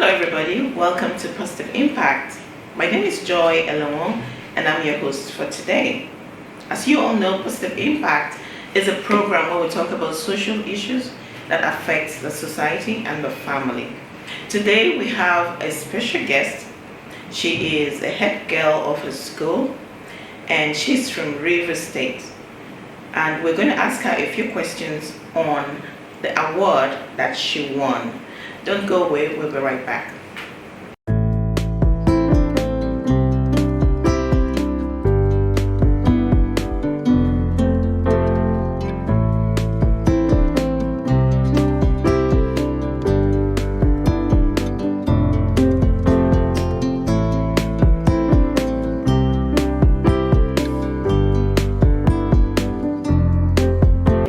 Hello everybody, welcome to Positive Impact. My name is Joy Elawon and I'm your host for today. As you all know, Positive Impact is a program where we talk about social issues that affect the society and the family. Today we have a special guest. She is a head girl of her school and she's from River State. And we're going to ask her a few questions on the award that she won. Don't go away, we'll be right back.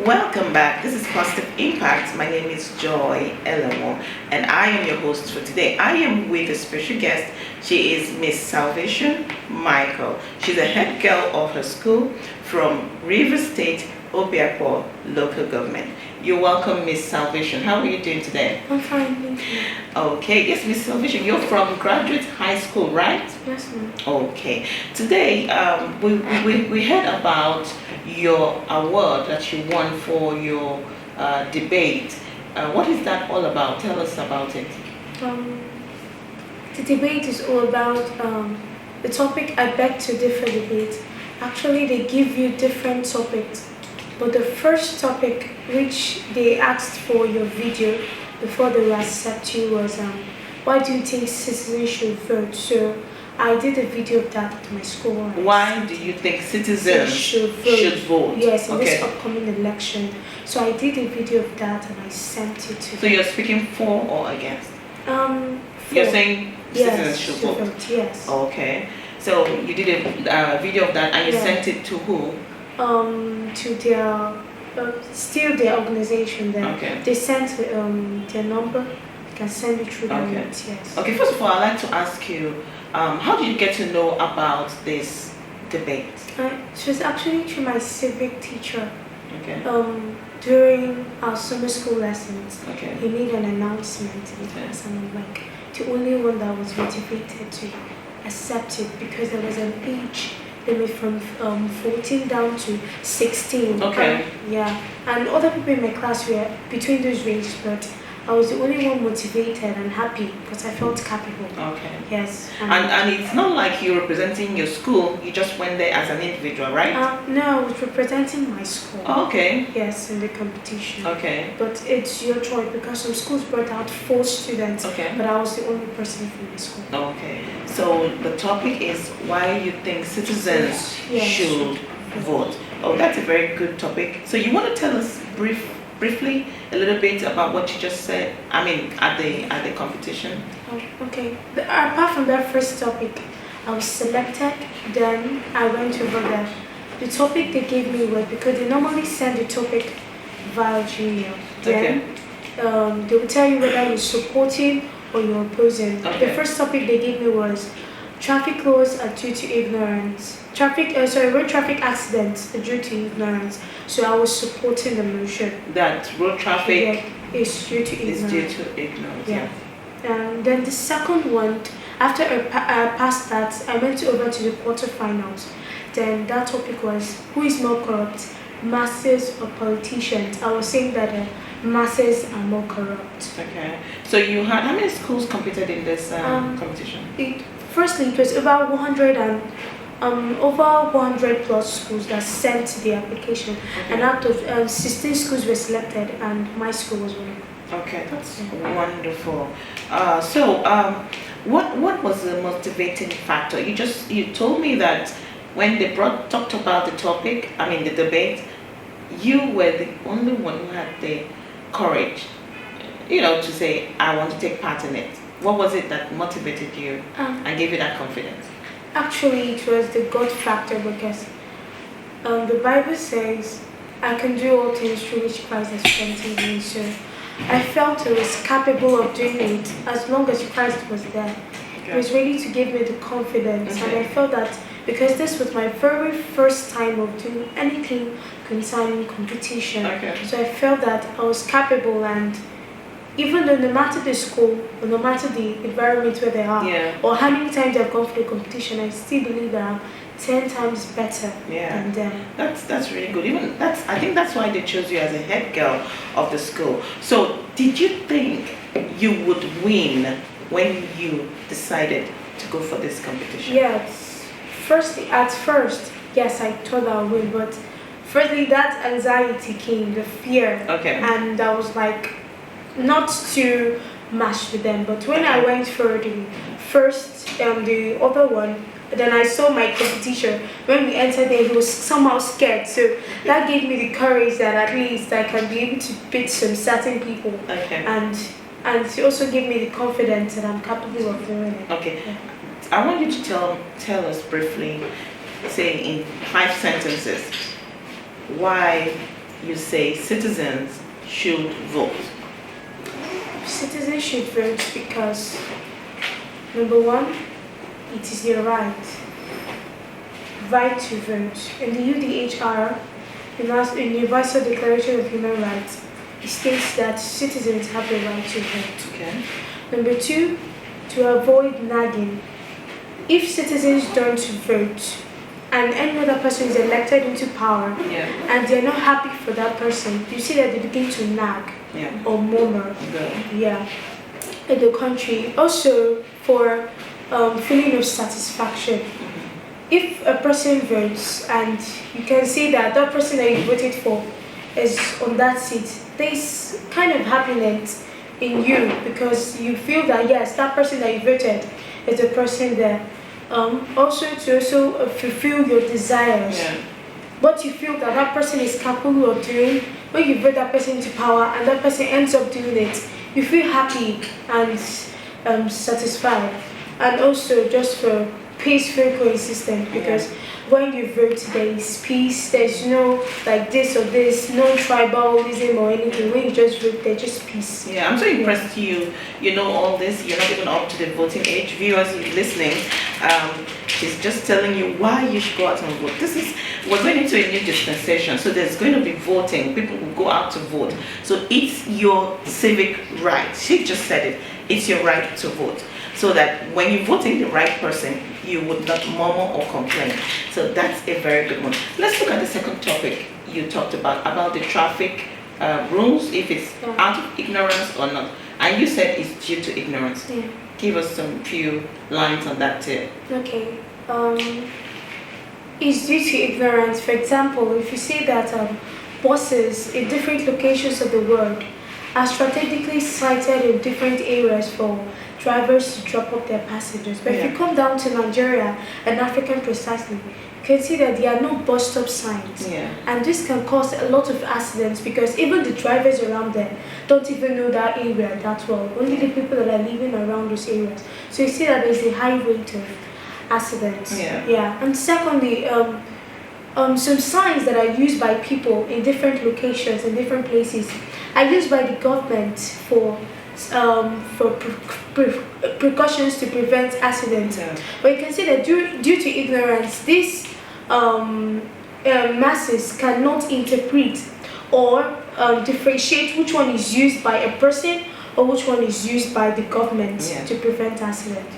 Welcome back. This is Positive Impact. My name is Joy Elawon and I am your host for today. I am with a special guest. She is Miss Salvation Micheal. She's a head girl of her school from River State, Obiapo local government. You're welcome, Miss Salvation. How are you doing today? I'm fine, thank you. Okay, yes, Miss Salvation, you're from Graduate High School, right? Yes, ma'am. Okay. Today, we heard about your award that you won for your debate. What is that all about? Tell us about it. The debate is all about the topic I beg to differ debate. Actually, they give you different topics, but the first topic which they asked for your video before they will accept you was why do you think citizens should vote? So I did a video of that at my school. Why do you think citizens should vote? Yes, in this upcoming election. So I did a video of that and I sent it to So you're speaking for or against? You're saying citizens should vote? Yes. Okay. So you did a video of that and you sent it to who? To their still their organization. Then they sent their number. You can send it through the net. Yes. Okay. First of all, I'd like to ask you, how did you get to know about this debate? It was actually through my civic teacher. Okay. During our summer school lessons, okay, he made an announcement in class, and I'm like the only one that was motivated to accept it because there was an age limit from 14 down to 16. Okay. And other people in my class were between those ranges, but I was the only one motivated and happy because I felt capable. Okay. Yes. And it's not like you're representing your school, you just went there as an individual, right? No, I was representing my school. Okay. Yes, in the competition. Okay. But it's your choice because some schools brought out 4 students. Okay. But I was the only person from the school. Okay. So the topic is why you think citizens should vote. Oh, that's a very good topic. So you want to tell us briefly a little bit about what you just said, I mean at the competition? Okay. Apart from that first topic, I was selected, then I went over there. The topic they gave me was because they normally send the topic via Gmail. Then they will tell you whether you're supporting or you're opposing. The first topic they gave me was traffic laws are due to ignorance. Road traffic accidents are due to ignorance. So I was supporting the motion. That road traffic is due to ignorance. Yeah. And then the second one, after I passed that, I went over to the quarterfinals. Then that topic was who is more corrupt, masses or politicians? I was saying that the masses are more corrupt. Okay. So you had how many schools competed in this competition? Firstly, it was about 100 and over 100 plus schools that sent the application, and out of 16 schools were selected, and my school was one of them. Okay, that's wonderful. What was the motivating factor? You told me that when they talked about the topic, I mean the debate, you were the only one who had the courage, to say I want to take part in it. What was it that motivated you and gave you that confidence? Actually, it was the God factor because the Bible says, I can do all things through which Christ has strengthened me. So I felt I was capable of doing it as long as Christ was there. He was ready to give me the confidence. And I felt that because this was my very first time of doing anything concerning competition. So I felt that I was capable and even though no matter the school or no matter the environment where they are, Yeah. or how many times they've gone through the competition, I still believe that I'm 10 times better than them. That's really good. Even I think that's why they chose you as a head girl of the school. So did you think you would win when you decided to go for this competition? Yes. At first, yes, I thought I would win, but firstly, that anxiety came, the fear. Okay. And I was like, not to match with them, but when I went for the first, the other one, then I saw my competition. When we entered there, he was somehow scared. So that gave me the courage that at least I can be able to beat some certain people. Okay. And it also gave me the confidence that I'm capable of doing it. Okay. Yeah. I want you to tell us briefly, say in 5 sentences, why you say citizens should vote. Citizens should vote because, number one, it is their right to vote. In the UDHR, the Universal Declaration of Human Rights, it states that citizens have the right to vote. Okay. Number two, to avoid nagging. If citizens don't vote and any other person is elected into power and they're not happy for that person, you see that they begin to nag or murmur in the country. Also, for feeling of satisfaction. If a person votes and you can see that that person that you voted for is on that seat, there's kind of happiness in you because you feel that yes, that person that you voted is the person there. Also to fulfill your desires. What you feel that that person is capable of doing, when you vote that person into power and that person ends up doing it, you feel happy and satisfied. And also just for peaceful coexistence, because when you vote there is peace, there's no like this or this, no tribalism or anything. When you just vote there's just peace. I'm so impressed you know all this. You're not even up to the voting age. Viewers listening, she's just telling you why you should go out and vote. We're going into a new dispensation, so there's going to be voting. People will go out to vote. So it's your civic right. She just said it. It's your right to vote. So that when you vote in the right person, you would not murmur or complain. So that's a very good one. Let's look at the second topic you talked about the traffic rules, if it's out of ignorance or not. And you said it's due to ignorance. Give us some few lines on that too. Okay. It's due to ignorance. For example, if you see that buses in different locations of the world are strategically sited in different areas for drivers to drop off their passengers. But if you come down to Nigeria and Africa precisely, you can see that there are no bus stop signs. And this can cause a lot of accidents because even the drivers around there don't even know that area that well. Only the people that are living around those areas. So you see that there's a high rate of accidents. And secondly, some signs that are used by people in different locations and different places are used by the government for precautions to prevent accidents. But you can see that due to ignorance, these masses cannot interpret or differentiate which one is used by a person or which one is used by the government to prevent accidents.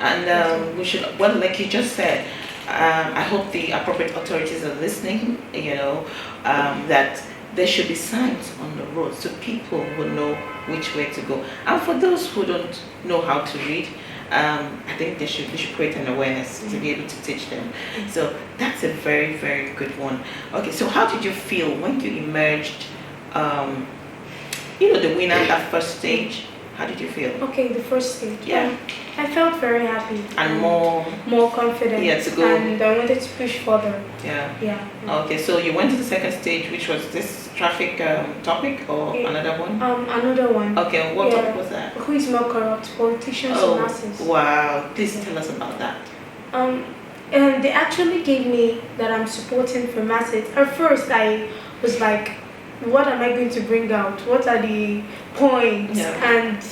And we should, well, like you just said, I hope the appropriate authorities are listening, that there should be signs on the road so people will know which way to go. And for those who don't know how to read, I think they should create an awareness to be able to teach them. So that's a very, very good one. Okay, so how did you feel when you emerged, the winner that first stage? How did you feel? Okay, the first stage. I felt very happy. And more confident. To go. And I wanted to push further. Okay, so you went to the second stage, which was this traffic topic or another one? Another one. Okay, what topic was that? Who is more corrupt, politicians or masses? Wow, please tell us about that. And they actually gave me that I'm supporting for masses. At first, I was like, what am I going to bring out? What are the points? And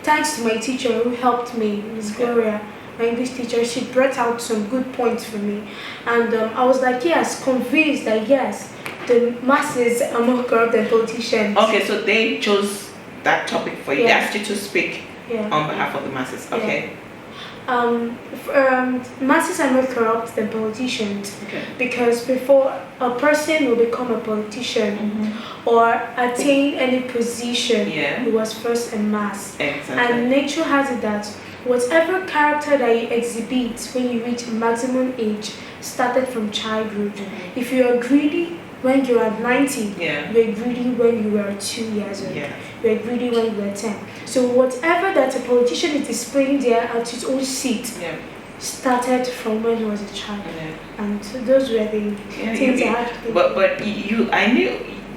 thanks to my teacher who helped me, Miss Gloria, my English teacher, she brought out some good points for me. And I was like, yes, convinced that yes, the masses are more corrupt than politicians. Okay, so they chose that topic for you. They asked you to speak Yeah. on behalf of the masses. Okay. Masses are more corrupt than politicians, Okay. because before a person will become a politician or attain any position, Yeah. he was first a mass. Exactly. And nature has it that whatever character that you exhibit when you reach maximum age started from childhood. If you are greedy when you are 90, Yeah. you were greedy when you were 2 years old. Yeah. You were greedy when you were 10. So whatever that a politician is displaying there at his own seat Yeah. started from when he was a child. Yeah. And so those were the Yeah, things I had to do. but I knew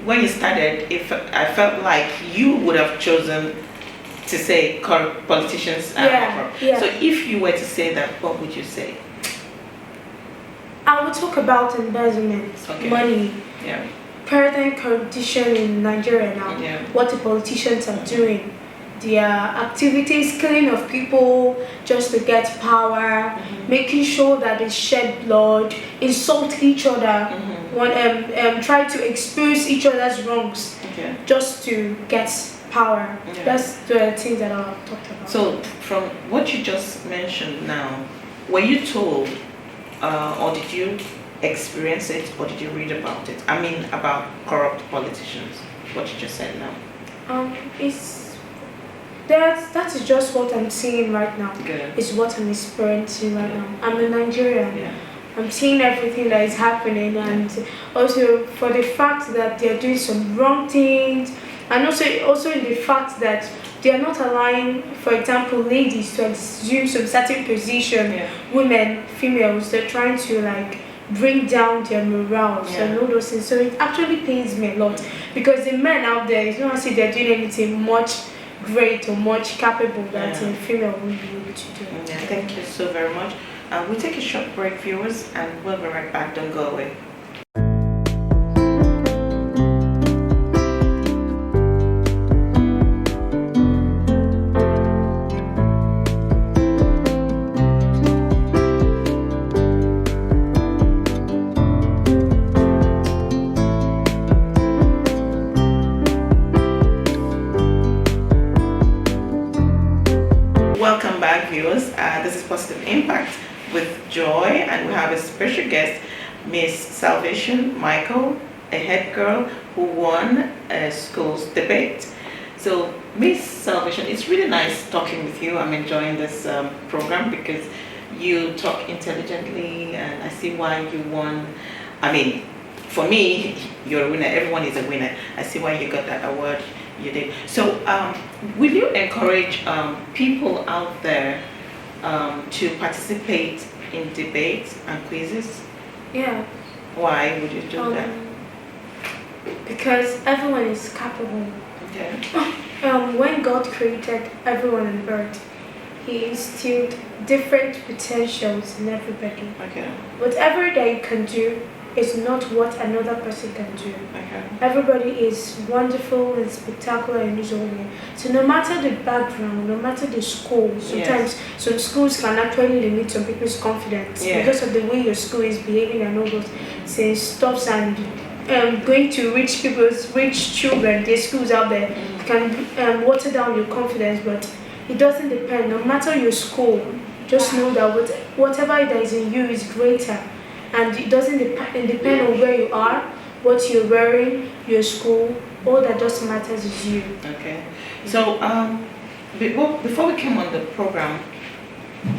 when you started, if I felt like you would have chosen to say politicians are corrupt. Yeah. So if you were to say that, what would you say? I will talk about embezzlement, Okay. money, Yeah. paradigm condition in Nigeria now. Yeah. What the politicians are doing, their activities, killing of people just to get power, making sure that they shed blood, insult each other, try to expose each other's wrongs, Okay. just to get power. Yeah. That's the thing that I've talked about. So from what you just mentioned now, were you told, or did you experience it, or did you read about it? I mean, about corrupt politicians. What you just said now. That is just what I'm seeing right now. Good. It's what I'm experiencing right now. I'm a Nigerian. Yeah. I'm seeing everything that is happening, and also for the fact that they're doing some wrong things, and also in the fact that they are not allowing, for example, ladies to assume some certain position. Yeah. Women, females, they're trying to like bring down their morals and all those things. So it actually pains me a lot, because the men out there, it's not as if they're doing anything much great or much capable that a female will be able to do. Yeah, thank you so very much. We'll take a short break, viewers, and we'll be right back. Don't go away. Welcome back, viewers. This is Positive Impact with Joy, and we have a special guest, Miss Salvation Micheal, a head girl who won a school's debate. So, Miss Salvation, it's really nice talking with you. I'm enjoying this program because you talk intelligently, and I see why you won. I mean, for me, you're a winner. Everyone is a winner. I see why you got that award. You did. So, will you encourage people out there to participate in debates and quizzes? Yeah. Why would you do that? Because everyone is capable. Okay. When God created everyone on earth, He instilled different potentials in everybody. Okay. Whatever that you can do is not what another person can do. Okay. Everybody is wonderful and spectacular in his own way. So no matter the background, no matter the school, sometimes some schools can actually limit some people's confidence because of the way your school is behaving and all those things, stops and going to rich children, their schools out there can water down your confidence, but it doesn't depend. No matter your school, just know that whatever that is in you is greater. And it doesn't depend on where you are, what you're wearing, your school. All that just matters is you. Okay. So before we came on the program,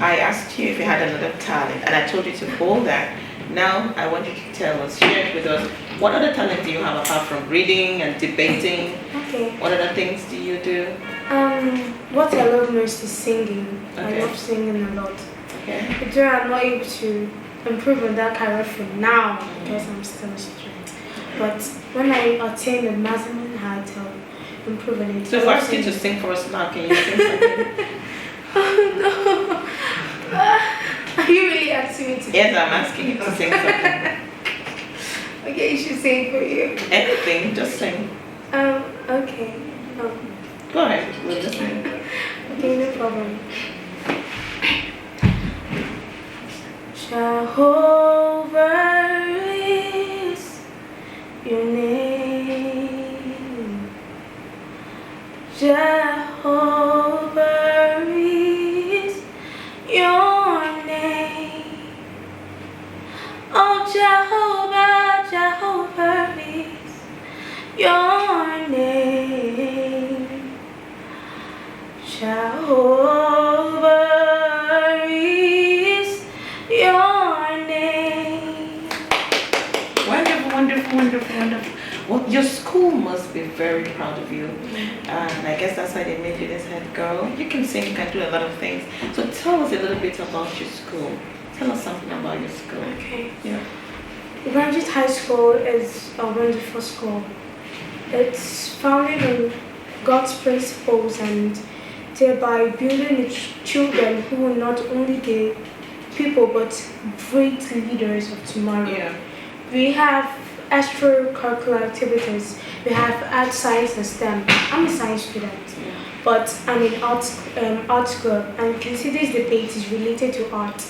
I asked you if you had another talent, and I told you to hold that. Now I want you to tell us, share with us, what other talent do you have apart from reading and debating? Okay. What other things do you do? What I love most is singing. Okay. I love singing a lot. Okay. But I'm not able to improve on that career for now because I'm still a student. But when I attain the maximum height, I'll improve on it. So if I ask you to sing for us now, can you sing something? Oh no! Are you really asking me to? Yes, I'm asking you to sing something. Okay, you should sing for you. Anything, just sing. Okay. Go ahead, we'll just sing. Okay, no problem. Jehovah is your name. Jehovah Jehovah is your name. Wonderful, wonderful, wonderful, wonderful. Well, your school must be very proud of you. And I guess that's why they made you this head girl. You can sing, you can do a lot of things. So tell us a little bit about your school. Tell us something about your school. Okay. Yeah. Graduate High School is a wonderful school. It's founded on God's principles and thereby building the children who will not only be people but great leaders of tomorrow. Yeah. We have extracurricular activities. We have art, science, and STEM. I'm a science student, but I'm in arts club, and you can see this debate is related to art.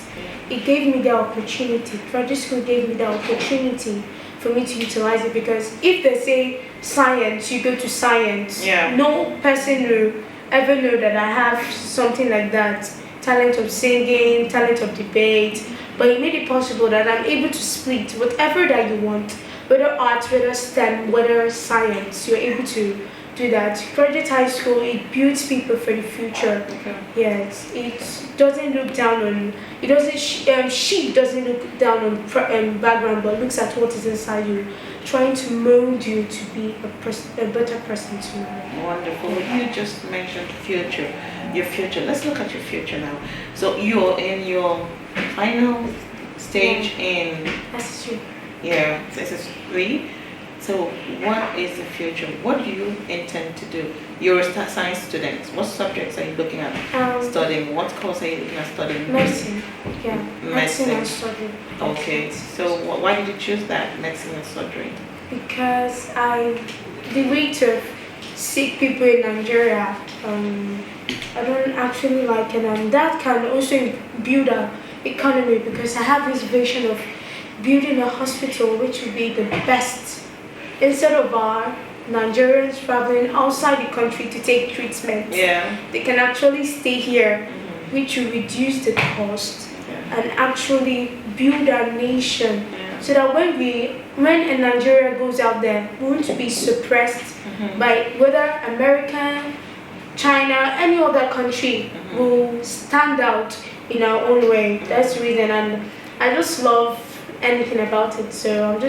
It gave me the opportunity. Graduate school gave me the opportunity for me to utilize it, because if they say science, you go to science. Yeah. No person will ever know that I have something like that. Talent of singing, talent of debate, but it made it possible that I'm able to split whatever that you want, whether art, whether STEM, whether science, you're able to do that. Graduate High School, it builds people for the future. Okay. Yes, it doesn't look down on, it doesn't, she doesn't look down on background, but looks at what is inside you, trying to mold you to be a better person tomorrow. Wonderful. You just mentioned future. Your future. Let's look at your future now. So you're in your final stage in SSU. yeah, SSU. So what is the future? What do you intend to do? You're a science student. What subjects are you looking at studying? What course are you looking at studying? Medicine. Yeah. Medicine. And surgery. Okay. So why did you choose that, medicine and surgery? Because the rate of sick people in Nigeria, I don't actually like it, and that can also build a economy, because I have this vision of building a hospital which will be the best, instead of our Nigerians traveling outside the country to take treatment. Yeah. They can actually stay here, which will reduce the cost and actually build our nation. So that when a Nigeria goes out there, we won't be suppressed by whether America, China, any other country will stand out in our own way. That's the reason, and I just love anything about it. So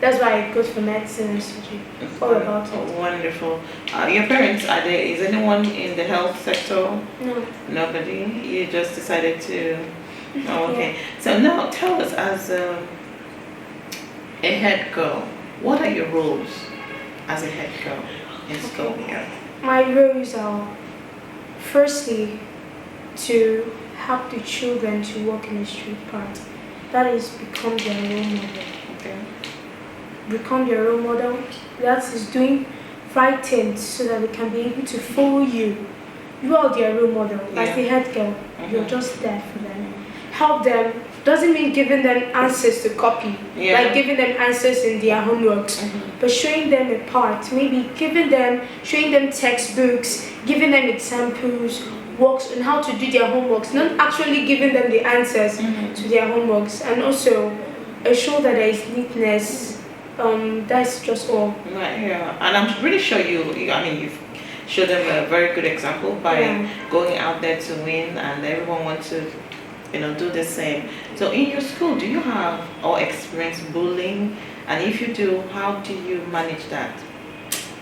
that's why I go for medicine and surgery. All about it. Wonderful. Your parents, is anyone in the health sector? No. Nobody? You just decided to... Oh, okay. Yeah. So now tell us, as a head girl, what are your roles as a head girl in school here? My roles are, firstly, to help the children to walk in a straight path. That is, become their role model. Okay. Become their role model. That is doing right things so that they can be able to follow you. You are their role model. As the head girl, you're just there for them. Help them. Doesn't mean giving them answers to copy, like giving them answers in their homeworks, but showing them a part, maybe showing them textbooks, giving them examples, works on how to do their homeworks, not actually giving them the answers to their homeworks, and also ensure that there is neatness. That's just all. Right, yeah, and I'm pretty sure you've showed them a very good example by going out there to win, and everyone wants to do the same. So in your school, do you have or experience bullying? And if you do, how do you manage that?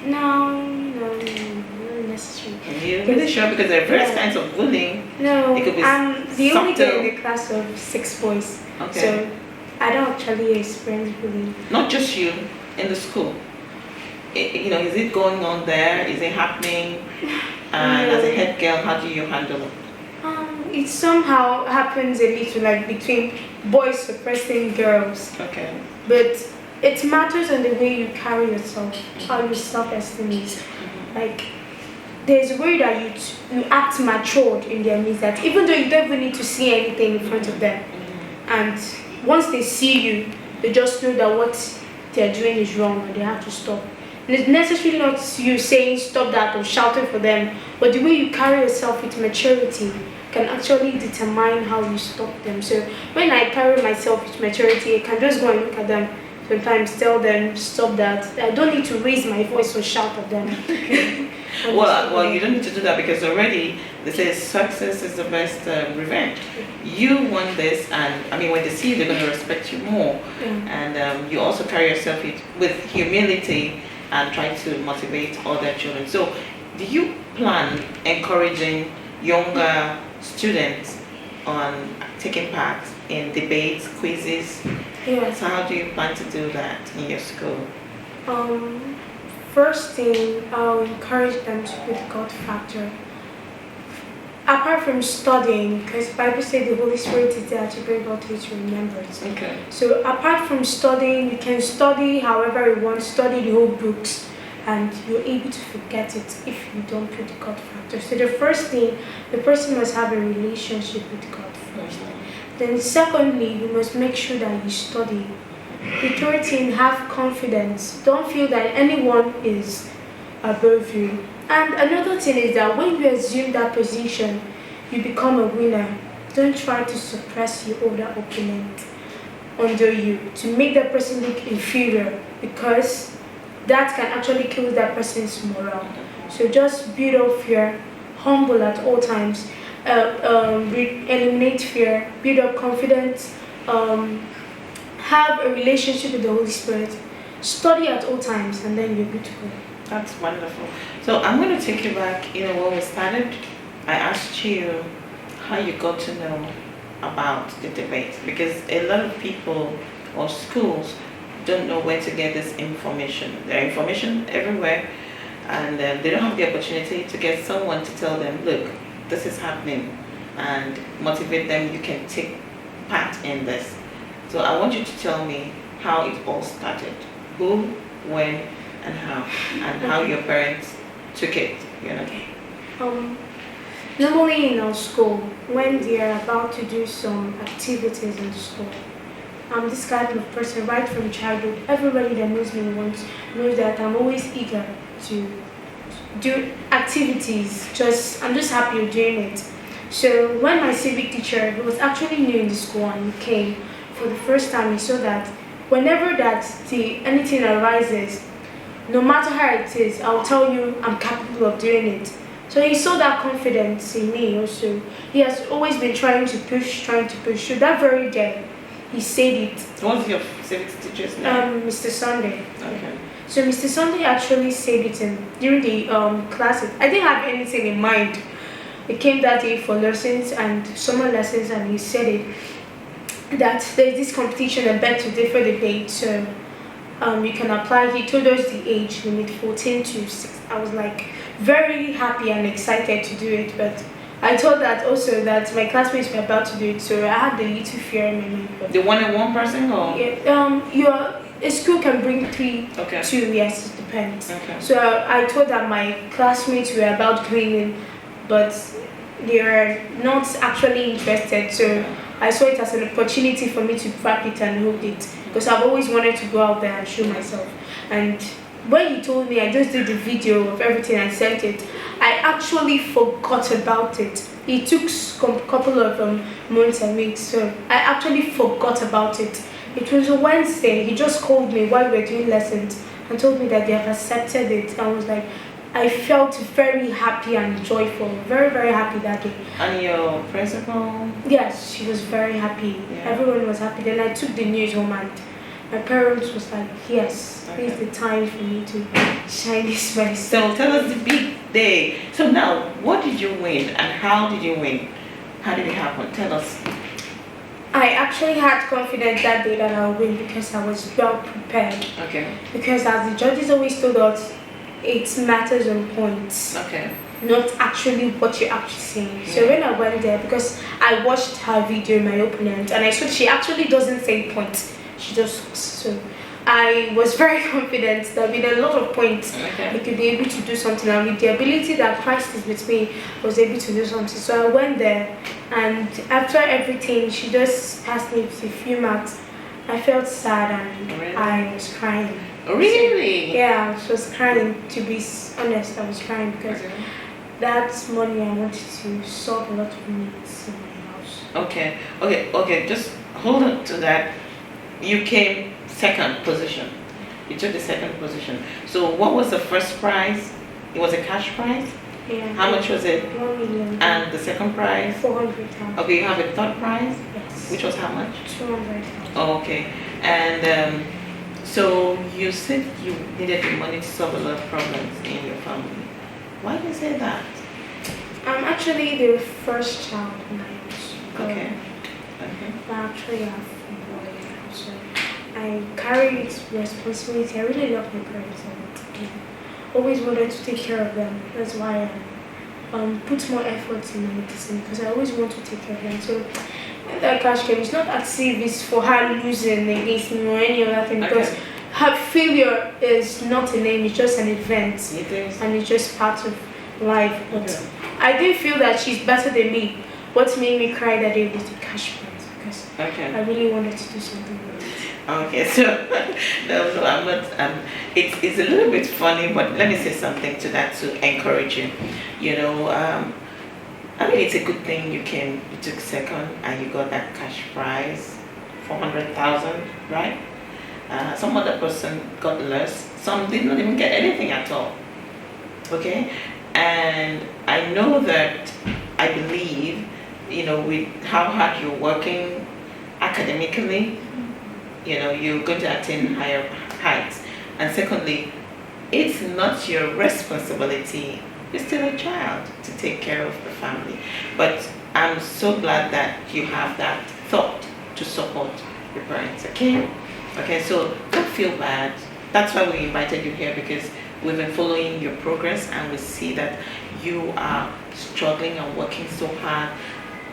No, not necessarily. You're really sure? Because there are various kinds of bullying. No, it could be I'm the only subtle. girl in the class of 6 boys. Okay. So I don't actually experience bullying. Not just you, in the school. Is it going on there? Is it happening? And as a head girl, how do you handle it? It somehow happens a little, like between boys suppressing girls. Okay. But it matters on the way you carry yourself, how your self-esteem is. Like, there's a way that you act matured in their midst, that even though you don't even need to see anything in front of them, and once they see you, they just know that what they're doing is wrong and they have to stop. And it's necessarily not you saying stop that or shouting for them, but the way you carry yourself with maturity can actually determine how you stop them. So when I carry myself with maturity, I can just go and look at them, sometimes tell them stop that. I don't need to raise my voice or shout at them. Well, you don't need to do that, because already They say success is the best revenge. You want this, and I mean, when they see you, they're going to respect you more. And you also carry yourself with humility and try to motivate other children. So, do you plan encouraging younger students on taking part in debates, quizzes? Yes. So, how do you plan to do that in your school? First thing, I'll encourage them to put the God factor. Apart from studying, because the Bible says the Holy Spirit is there to bring all things to remembrance. Okay. So apart from studying, you can study however you want, study the whole books, and you're able to forget it if you don't put the God factor. So the first thing, the person must have a relationship with God first. Then secondly, you must make sure that you study. The third thing, have confidence. Don't feel that anyone is above you. And another thing is that when you assume that position, you become a winner. Don't try to suppress your older opponent under you to make that person look inferior, because that can actually kill that person's morale. So just build up fear, humble at all times, eliminate fear, build up confidence, have a relationship with the Holy Spirit, study at all times, and then you're good to go. That's wonderful. So I'm going to take you back, when we started, I asked you how you got to know about the debate, because a lot of people or schools don't know where to get this information. There are information everywhere, and they don't have the opportunity to get someone to tell them, look, this is happening, and motivate them, you can take part in this. So I want you to tell me how it all started. Who, when, and how your parents took it, Okay. Normally in our school, when they are about to do some activities in the school, I'm this kind of person right from childhood. Everybody that knows me knows that I'm always eager to do activities. I'm just happy with doing it. So when my civic teacher, who was actually new in the school and he came for the first time, he saw that whenever anything arises, no matter how it is, I'll tell you I'm capable of doing it. So he saw that confidence in me also. He has always been trying to push. So that very day, he said it. What's your civics teacher's name? Mr. Sunday. Okay. So Mr. Sunday actually said it during the classes. I didn't have anything in mind. It came that day for lessons and summer lessons, and he said it, that there's this competition and bet to differ debate. So you can apply. He told us the age limit, 14 to 6. I was like very happy and excited to do it, but I thought that also that my classmates were about to do it, so I had the little fear in my mind. The one person, or yeah, a school can bring 3, okay. 2. Yes, it depends. Okay. So I thought that my classmates were about going in, but they were not actually interested. So I saw it as an opportunity for me to practice and hold it, because I've always wanted to go out there and show myself. And when he told me, I just did the video of everything and sent it. I actually forgot about it. It took a couple of months and weeks, so I actually forgot about it. It was a Wednesday. He just called me while we were doing lessons and told me that they have accepted it. I was like, I felt very happy and joyful, very, very happy that day. And your principal? Yes, she was very happy. Yeah. Everyone was happy. Then I took the news home and my parents was like, yes, Okay. it's the time for me to shine this way. So tell us the big day. So now, what did you win and how did you win? How did it happen? Tell us. I actually had confidence that day that I'll win because I was well prepared. Okay. Because as the judges always told us, it matters on points. Okay. Not actually what you're actually saying. So when I went there, because I watched her video, my opponent, and I saw she actually doesn't say points. She just, so I was very confident that with a lot of points, I could be able to do something. And with the ability that Christ is with me, I was able to do something. So I went there, and after everything, she just passed me with a few marks. I felt sad and Really? I was crying. Really? So, yeah, I was crying. To be honest, I was crying because that morning I wanted to solve a lot of needs in my house. Okay. Just hold on to that. You came second position. You took the second position. So what was the first prize? It was a cash prize? Yeah. How much was it? 1 million. And the second prize? 400,000. Okay, you have a third prize? Yes. Which was how much? 200,000. Oh, okay. And so you said you needed the money to solve a lot of problems in your family. Why do you say that? I'm actually the first child in my house. Okay. Okay. I actually have a boy now, so I carry its responsibility. I really love my parents and always wanted to take care of them. That's why I put more effort in my medicine because I always want to take care of them. So when that cash came, it's not as if it's for her losing against me or any other thing because her failure is not a name, it's just an event. It is. And it's just part of life. But I didn't feel that she's better than me. What made me cry that day was the cash prize because I really wanted to do something with it. Okay, so no, I'm not. It's a little bit funny, but let me say something to that to encourage you. You know, I mean, it's a good thing you took second and you got that cash prize, 400,000, right? Some other person got less. Some did not even get anything at all. Okay, and I know that I believe, you know, with how hard you're working academically, you know, you're going to attain higher heights. And secondly, it's not your responsibility. You're still a child to take care of the family. But I'm so glad that you have that thought to support your parents. Okay? Okay, so don't feel bad. That's why we invited you here, because we've been following your progress and we see that you are struggling and working so hard,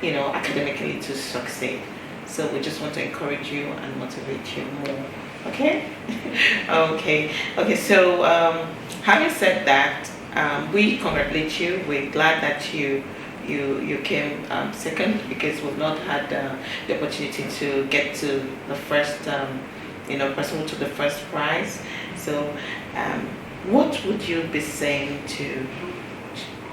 you know, academically to succeed. So we just want to encourage you and motivate you more. Okay? Okay, so having said that, we congratulate you. We're glad that you came second, because we've not had the opportunity to get to the first, person who took the first prize. So what would you be saying to,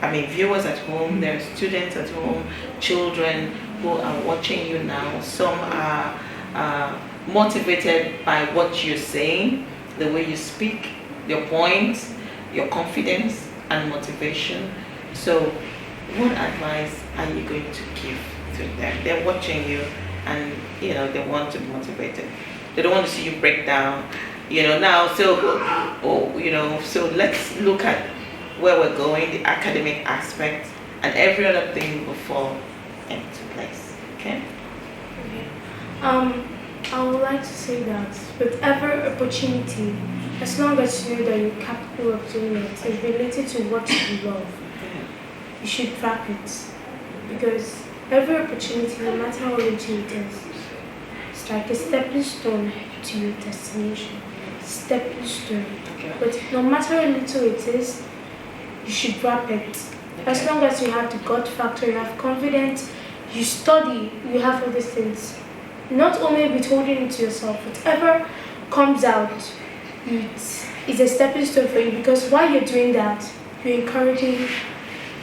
viewers at home? There are students at home, children who are watching you now. Some are motivated by what you're saying, the way you speak, your points, your confidence and motivation. So what advice are you going to give to them? They're watching you and they want to be motivated. They don't want to see you break down, now. So let's look at where we're going, the academic aspect, and every other thing will fall into place. Okay? I would like to say that with every opportunity, as long as you know that you're capable of doing it, it's related to what you love, you should grab it. Because every opportunity, no matter how little it is, it's like a stepping stone to your destination. Stepping stone. Okay. But no matter how little it is, you should grab it. As long as you have the God factor, you have confidence, you study, you have all these things. Not only withholding it to yourself, whatever comes out, it's a stepping stone for you, because while you're doing that, you're encouraging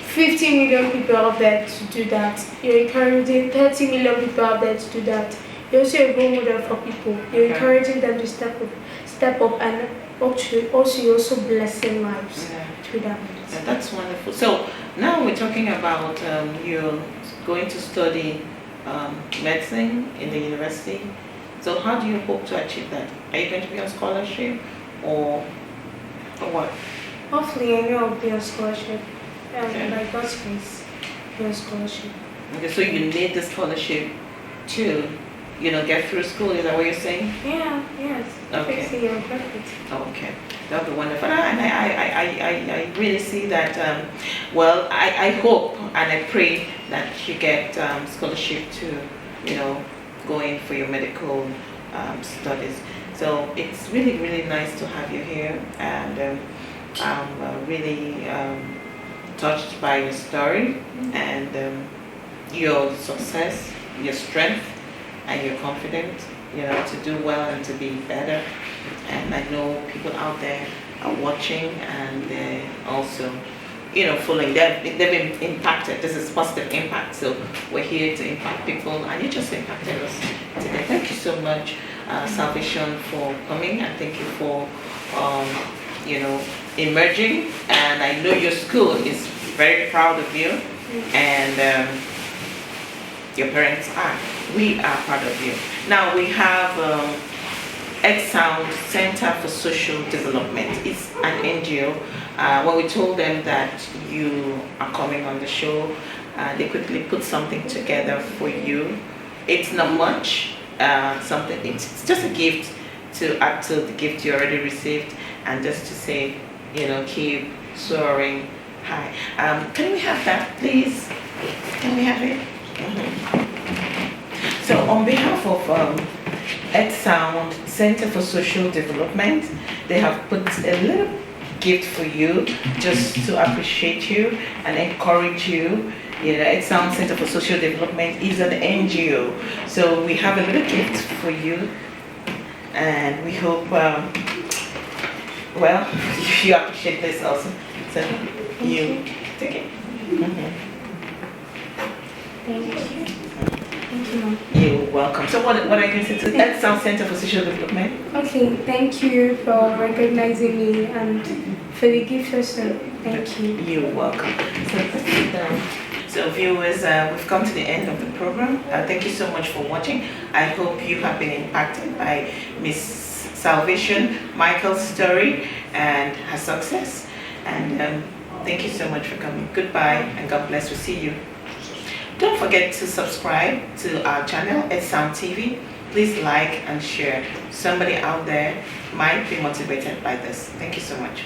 50 million people out there to do that. You're encouraging 30 million people out there to do that. You're also a role model for people. You're encouraging them to step up, and also you're also blessing lives through that. Yeah, that's wonderful. So now we're talking about you're going to study medicine in the university. So how do you hope to achieve that? Are you going to be on scholarship or what? Hopefully, I know I'll be on scholarship. By God's grace, be on scholarship. Okay, so you need the scholarship to, get through school. Is that what you're saying? Yes. Okay. Perfect. Okay, that would be wonderful. And I really see that. I hope and I pray that you get scholarship to, go in for your medical studies. So it's really, really nice to have you here, and I'm really touched by your story and your success, your strength, and your confidence, to do well and to be better. And I know people out there are watching, and they're also, following. They've been impacted. This is positive impact. So we're here to impact people, and you just impacted us today. Thank you so much, Salvation, for coming, and thank you for emerging, and I know your school is very proud of you, and your parents are. We are proud of you. Now we have Sound Center for Social Development. It's an NGO. When we told them that you are coming on the show, they quickly put something together for you. It's not much, something. It's just a gift to add to the gift you already received, and just to say, keep soaring high. Can we have that, please? Can we have it? So, on behalf of Sound Center for Social Development, they have put a little gift for you, just to appreciate you and encourage you. Sound Center for Social Development is an NGO, so we have a little gift for you, and we hope, you appreciate this also. So you take it. Thank you. Thank you, Mom. You're welcome. So what are you going to say to Ed Sound Center for Social Development? Okay, thank you for recognizing me and for the gift also. Thank you. You're welcome. So let's sit down. So viewers, we've come to the end of the program. Thank you so much for watching. I hope you have been impacted by Miss Salvation Micheal's story and her success. And thank you so much for coming. Goodbye and God bless. We'll see you. Don't forget to subscribe to our channel at Sound TV. Please like and share. Somebody out there might be motivated by this. Thank you so much.